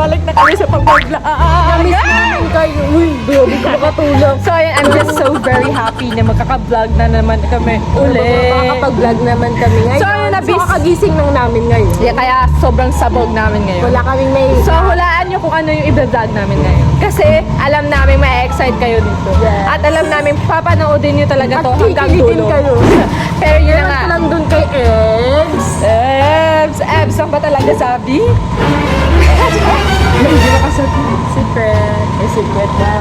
balik na kami sa pag-vlog. Namiss namin kayo. Uy, baby ko makatulog. So ayan, I'm just so very happy na magkaka-vlog na naman kami ulit. Makakapag-vlog naman kami ngayon. So ayun, kakagising lang namin ngayon. Yeah, kaya sobrang sabog namin ngayon. Wala kaming may... So hulaan nyo kung ano yung i-vlog namin ngayon. Kasi alam namin ma-excite kayo dito. Yes. At alam namin papanoodin nyo talaga to At hanggang kikilitin dulo. kayo. Pero yun na Meron nga. ko lang dun kay Ebs. Ebs, ang ba talaga sabi? Hindi na kasabi. Secret. Secret na.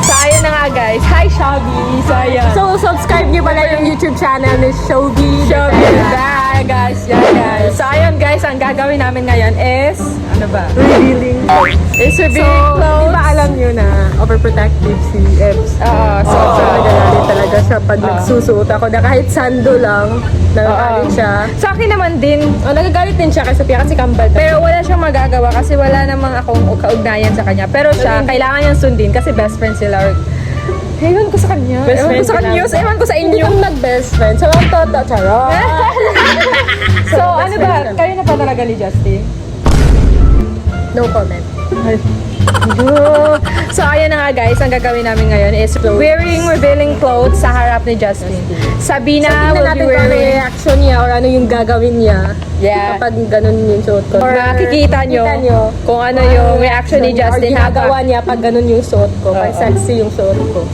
So ayun na nga guys. Hi Shabby. So ayan. So, subscribe niyo pala yung YouTube channel ni Showbiz. Bye guys. Yeah guys. So ayun guys, ang gagawin namin ngayon is ano ba? Revealing. Is So, revealing di clothes. ba alam niyo na overprotective si Ebs? So Nagagalit talaga siya pag nagsusuot ako na kahit sando lang, nagagalit siya. sa akin naman din, Nagagalit din siya kay Sophia kasi kambal. pero wala siyang magagawa kasi wala namang akong kaugnayan sa kanya. Pero siya, kailangan niyang sundin kasi best friend sila. Ewan ko sa kanya. Best Ewan ko friend sa ka kanya. namin. Ewan ko sa Hindi inyo. kami nag-best friend. So, ang toto, charot. So, ano ba? Kayo na pa talaga ni Justin? No comment. So, ayan na nga guys, ang gagawin namin ngayon is wearing revealing clothes sa harap ni Justin. Sabina Tingnan will natin be kung ano yung wearing... reaction niya or ano yung gagawin niya Yeah. kapag ganun yung suot ko. Or makikita nyo kung ano yung reaction ni Justin or ginagawa niya pag ganun yung suot ko. Pag Oo. sexy yung suot ko.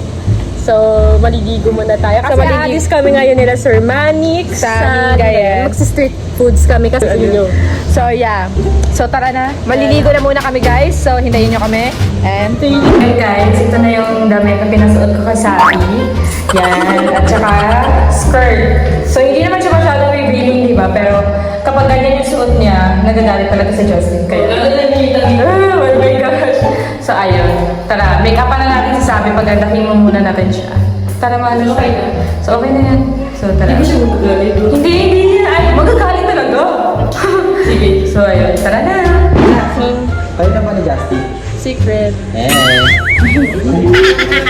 So, maliligo muna tayo. Kasi maliligo. aalis kami ngayon nila Sir Manix. Sa Mingayen. Magsi-street foods kami kasi yun. So, yeah. So, tara na. Maliligo na muna kami guys. So, hintayin nyo kami. And... Hey guys, ito na yung damit na pinasuot ko kay Sabi. Yan. At saka skirt. So, hindi naman siya masyadong revealing, di ba? Pero kapag ganyan yung suot niya, nagagalit talaga si Justin. Kaya, oh my gosh. So, ayun. Tara, make up na natin si Sabi. Pagandahin mo muna natin siya. Tara, maano okay na. So, okay na yan. So, tara. Hindi siya magagalit. Hindi. Ay, magagalit talaga. Sige. So, ayun. Tara na. Kayo naman ni Justin. Secret.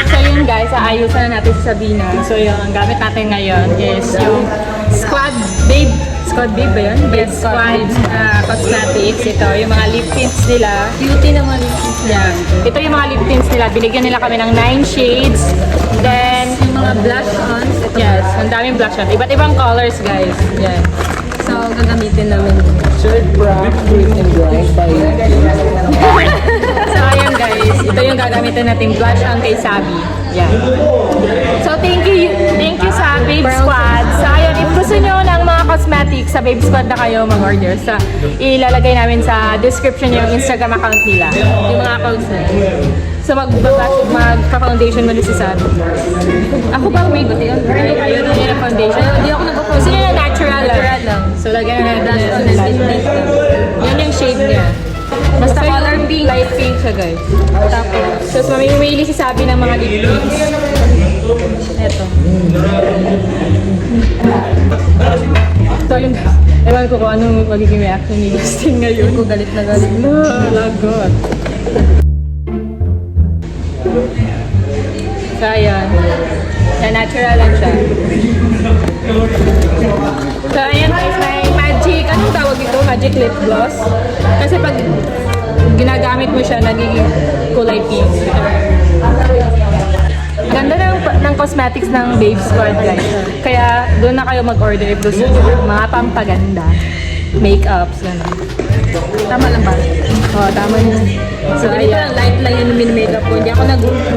So yun guys, aayusan na natin si Sabina. So yung ang gamit natin ngayon is yung Squad Babe. Squad Babe ba yun? Yes, Squad Cosmetics. Ito, yung mga lip tints nila. Beauty naman. Yeah. Ito yung mga lip tints nila. Binigyan nila kami ng 9 shades. Then, yung mga blush ons. Yes, ang daming blush on. Iba't ibang colors guys. Yan. So, gagamitin namin. Shirt, bra, green and brown by... So ayan guys, ito yung gagamitin nating blush on kay Sabi. Yan. So thank you sa Babe Squad. So ayun, if gusto nyo ng mga cosmetics sa Babe Squad na kayo mag-order, sa ilalagay namin sa description yung Instagram account nila. Yung mga accounts na yun. So magka-foundation mo na si Sabi. Ako ba may guti yun? Hindi kayo na yung foundation. Hindi ako nagpa-foundation. Sila na natural lang. So lagyan na natin na lipstick. Yan yung shade niya. Basta color pink. Light pink siya guys. Tapos mamimili si Sabi ng mga lip tints. Eto. So yun guys. Ewan ko kung anong magiging reaction ni Justin ngayon. Ko galit na galit. No, lagot. So ayan. Na natural lang siya. So ayan guys, may magic, anong tawag ito? Magic lip gloss. Kasi pag ginagamit mo siya, nagiging kulay pink. Ganda ng cosmetics ng Babe Squad guys. Kaya doon na kayo mag-order if gusto nyo. Mga pampaganda. Makeups, gano'n. Tama lang ba? Oo, tama yun. So, ayan. Light lang yun yung makeup ko. Hindi ako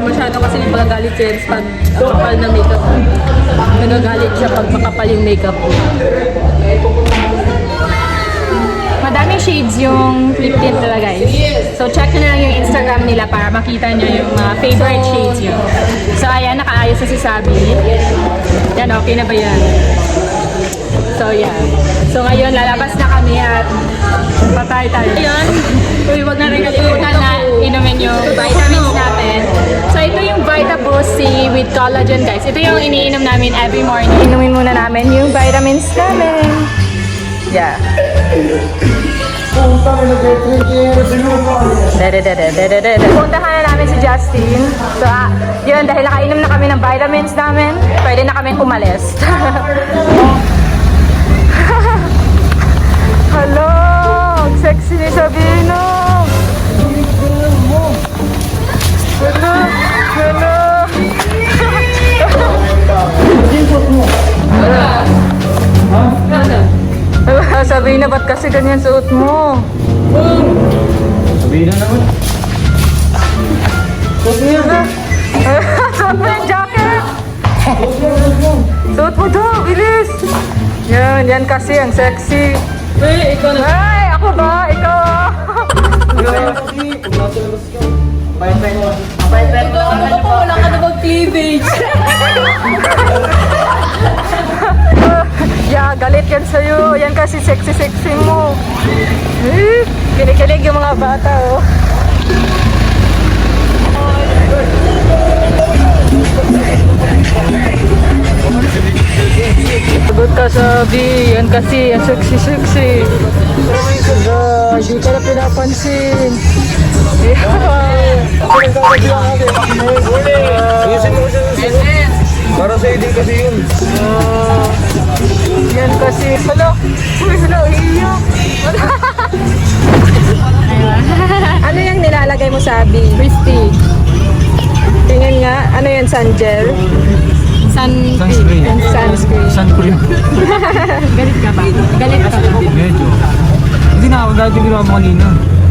masyado kasi magagalit siya pag makapal na makeup ko. Nagagalit siya pag makapal yung makeup ko. Madaming shades yung lip tint nila guys. So check nyo na lang yung Instagram nila para makita nyo yung mga favorite shades yun. So ayan, nakaayos na si Sabi. Yan, okay na ba yan? So yeah. So ngayon, lalabas na kami at patay tayo. Ayun. Uy, wag na rin kalimutan na inumin yung vitamins natin. So ito yung Vita Boost C with collagen guys. Ito yung iniinom namin every morning. Inumin muna namin yung vitamins namin. Yeah. Puntahan na namin si Justin. So, yun, dahil nakainom na kami ng vitamins namin, pwede na kami umalis. Hello! Ang sexy ni Sabino! Sabihin na, ba't kasi ganyan suot mo? Sabihin na naman. Suot mo yung jacket! Suot mo daw, bilis! Yan kasi ang sexy. Ikaw na. Ay, ako ba? Ikaw! Ikaw pa, wala ka na mag-cleavage. Yeah, galit yan sa'yo. Yan kasi sexy mo. Kinikilig yung mga bata, oh. Sagot ka, sabi. Yan kasi, ang sexy. Hindi ka na pinapansin. Para sa'yo din kasi yun. Yan kasi. Hala, iiyak. Ano yung nilalagay mo sa abi? Christy. Tingin nga, ano yan, sun gel? Sunscreen. Sunscreen. Sunscreen. Galit ka ba? Medyo. Hindi na ako dahil yung ginawa mo kanina.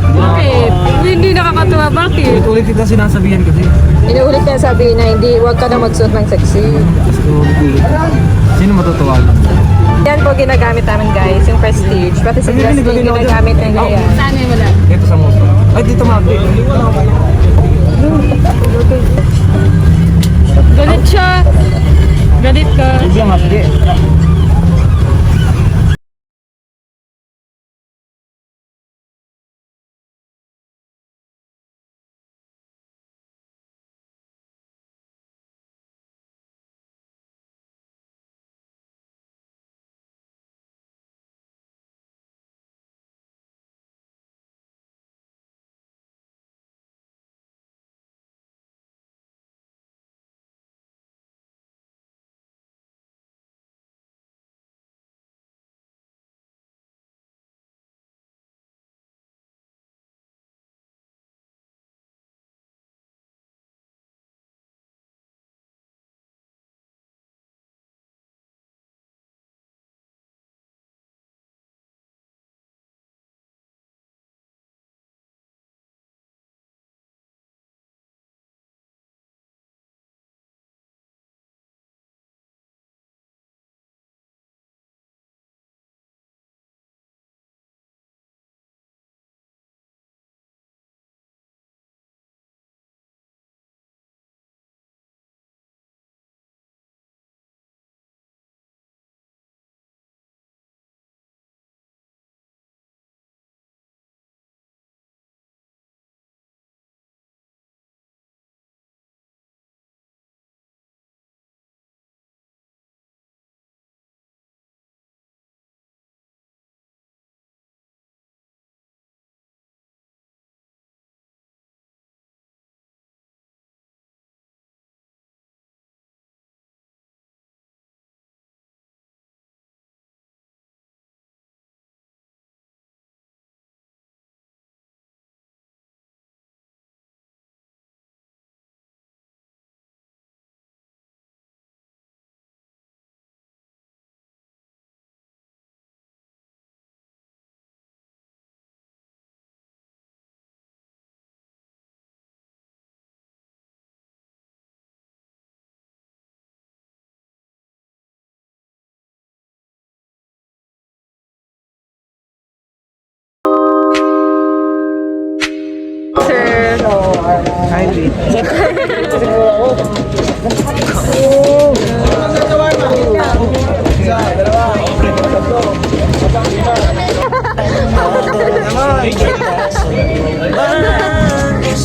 Bakit? Hindi nakakatuwa. Bakit? Ulit kita sinasabihan kasi. Inuulit niya sabi na hindi, huwag ka na magsuot ng sexy. Ulit. Sino matutuwa? Yan po ginagamit namin guys, yung Prestige. Pati si Justin ginagamit niya ganyan. Sana yung wala. Ito sa moto. Ay, dito mabdi. Galit siya. Galit ka. Hindi ang mabdi.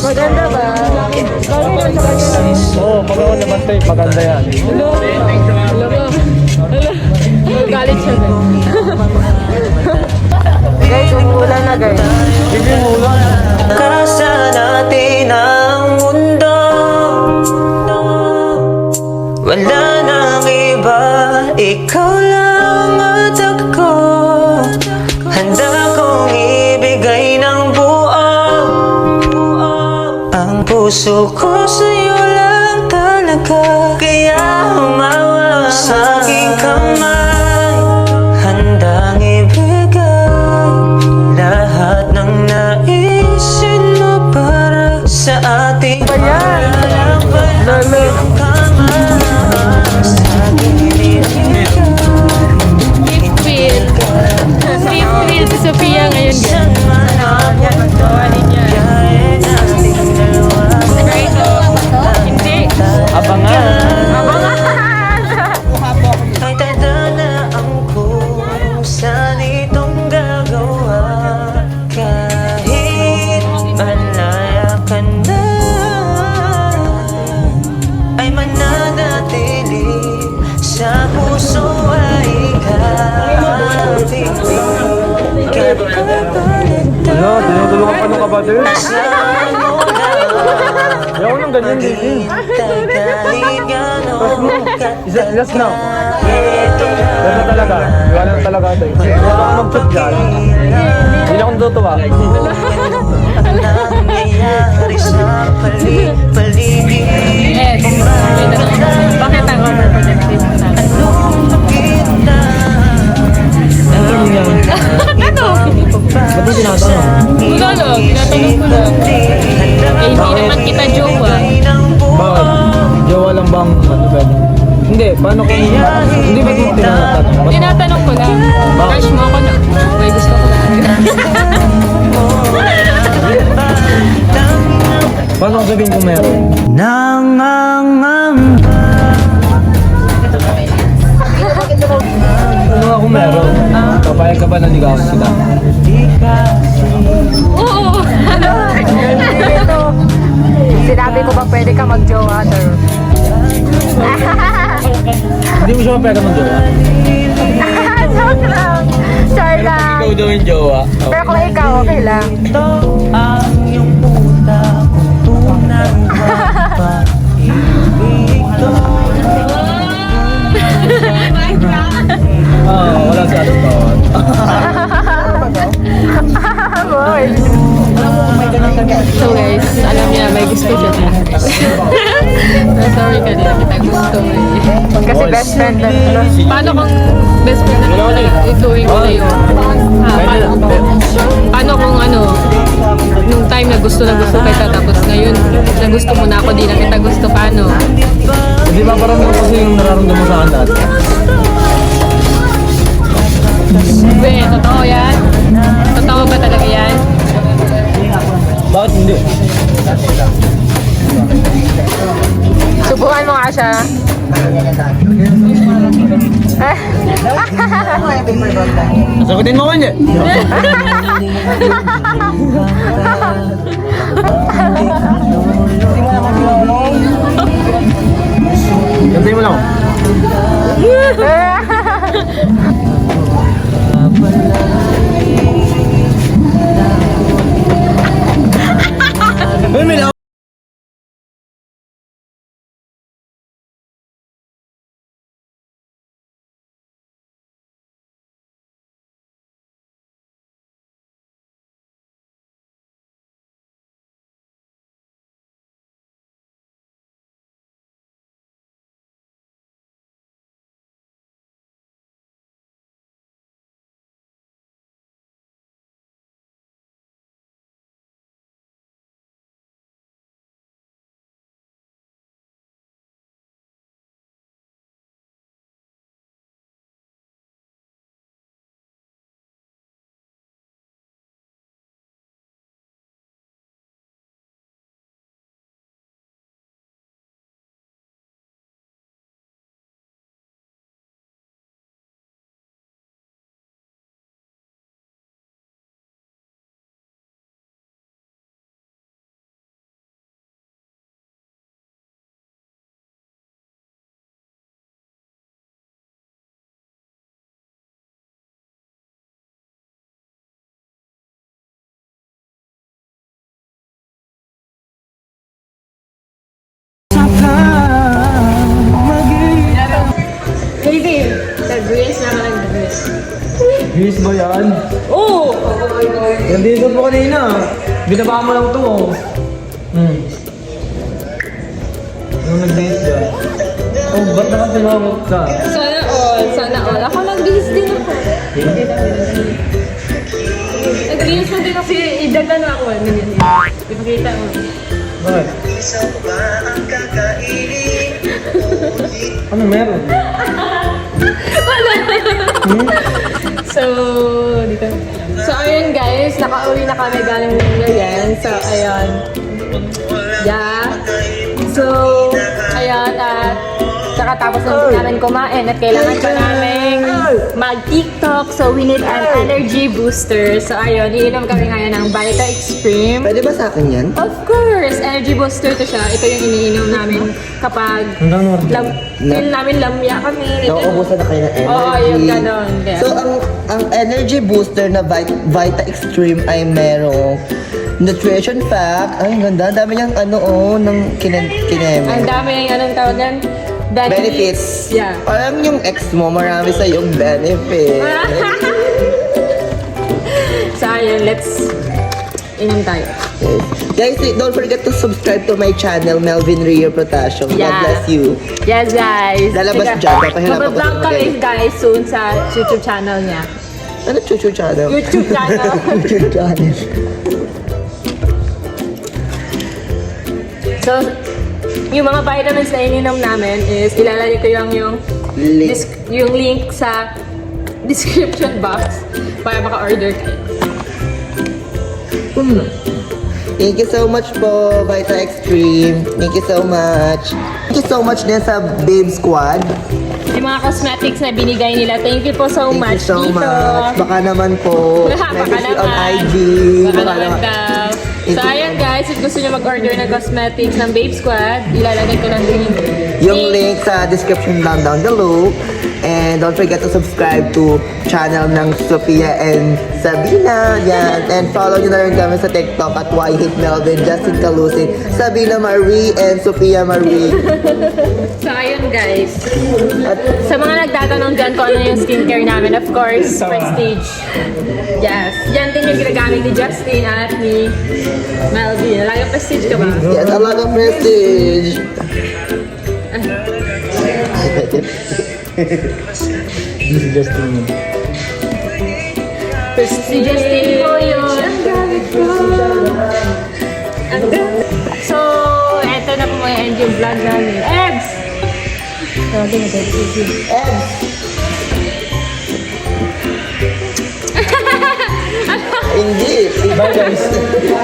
Maganda ba? Oo, pag ako nabantay, maganda yan. Galit siya. Guys, umuulan na guys. Bigyan mo ulan. Kasa natin ang mundo, wala nang iba, ikaw lang at ako. Handa kong ibigay ng buo ang puso ko sa'yo lang talaga. Kaya humawa sa aking kamay, handang ibigay Si Sophia ngayon, guys. Hindi. Abangan! Ay tadhanaan ko saan itong gagawa. Kahit malaya ka na, ay mananatili sa puso ay ikabibig. Ano? Tinutulungan pa ng kabader? Saan mo lang Ayaw nang ganyan din. kahit gano'ng Last na. katagal. Last na talaga. Iwala na talaga ito. Hindi ako mag-shoot dyan. Hindi na akong tutuwa. Nangyayari sa paligid. Yes. Bakit ang overprotective sa akin? Ba't mo tinatanong? Wala lang, tinatanong ko lang. Eh, hindi naman kita jowa. Bakit? Jowa lang bang ano pwede? Hindi, paano kung... Hindi ba mo tinatanong? Ba't- Tinatanong ko lang. Crush mo ako na. May gusto ko lang. Paano kung sabihin kung meron? Nangangamba. Ano nga kung meron? Papayag ka ba na ligawan kita? Oo. Sinabi ko ba pwede ka mag-jowa, sir? Hindi mo siya mapayagan ng jowa? Joke lang. Sir lang. Ikaw daw yung jowa. Pero kung ikaw, okay lang. Ito ang iyong puta kung tunang mapag-ibig to. Wala si Alas Tawad. Boy. So guys, alam niya, may gusto siya. Sorry ka din, kita gusto mo. Kasi best friend na. Paano kung best friend na naman ituwing ko sa'yo? Paano kung ano, nung time na gusto kita, tapos ngayon, na gusto mo na ako, di na kita gusto, paano? Hindi ba parang kasi yung nararamdaman mo sa akin dati? Be, totoo yan? Totoo ba talaga yan? Bakit hindi? Subukan mo nga siya. Sagutin mo ko hindi? Gantayin mo lang. May Baby, nag-dress na ka nag-dress. Yes ba yan? Oo! Nandito po kanina. Binaba mo lang ito. Nung nag-date ka. Oh, ba't nakasilawag ka? Sana all, sana all. Ako nag-dress din ako. Nag-dress mo din kasi idagan na ako. Ganyan. Ipakita mo. Bakit? Ano meron? So, dito dito. So, ayun guys, nakauwi na kami galing ngayon. So, ayun. Yeah. So, ayun, at saka tapos na namin kumain at kailangan pa namin mag-TikTok. So, we need an energy booster. So, ayun, iinom kami ngayon ng Vita Extreme. Pwede ba sa akin yan? Of course! Energy booster to siya. Ito yung iniinom namin kapag feel namin lamya kami. Nauubusan na kayo ng energy. Oo, yung ganon. Yeah. So, ang energy booster na Vita Extreme ay merong nutrition fact. Ay, ang ganda. Ang dami niyang ng kineme. Ang dami yung anong tawag yan? Benefits. Yeah. Parang yung ex mo, marami sa yung benefits. So, ayun, let's inom tayo. Guys, don't forget to subscribe to my channel, Melvin Rio Protasio. God Yeah. bless you. Yes, guys. Lalabas dyan, papahirapan ko Mag-vlog sa kami, mga guys, soon sa YouTube channel niya. Ano chuchu channel? YouTube channel. YouTube channel. So, yung mga vitamins na ininom namin is ilalagay ko yung Link. yung link sa description box para maka-order kayo. Thank you so much po, Vita Extreme. Thank you so much. Thank you so much din sa Babe Squad. Yung mga cosmetics na binigay nila, thank you po so Thank much you so dito. much. Baka naman po. Baka Message me on naman. IG. Baka naman daw. So ayun guys, if gusto nyo mag-order ng cosmetics ng Babe Squad, ilalagay ko ng link. Yung link sa description lang down below. And don't forget to subscribe to channel ng Sophia and Sabina. Yan. And follow nyo na rin kami sa TikTok at YHitMelvin, Justin Calusin, Sabina Marie, and Sophia Marie. So ayun guys, sa mga nagtatanong dyan kung ano yung skincare namin, of course, Prestige. Yes, yan din yung ginagamit ni Justin at ni Melvin. Lagi Prestige ka ba? Yes, a lot of prestige. This is just Si Justin po yun. Ang gamit ko. So, eto na po mga end yung vlog namin. Ebs! Tawagin na tayo. Ebs! Hindi. Bye guys.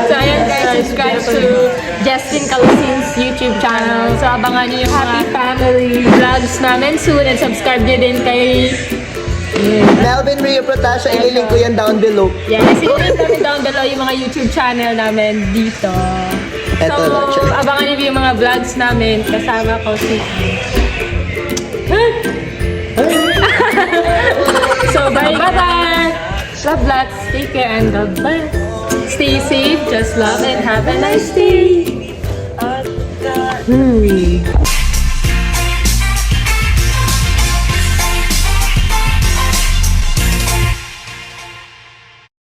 So, ayan guys, subscribe to Justin Calusin's YouTube channel. So, abangan niyo yung Happy Family vlogs namin soon and subscribe niyo din kay Melvin Rio Protasio, ililink ko yan down below. Yes, ililink namin down below yung mga YouTube channel namin dito. Eto So, na, check. abangan niyo yung mga vlogs namin. Kasama ko si... So, bye-bye! Love lots, take care, and God bless. Stay safe, just love, and have a nice day.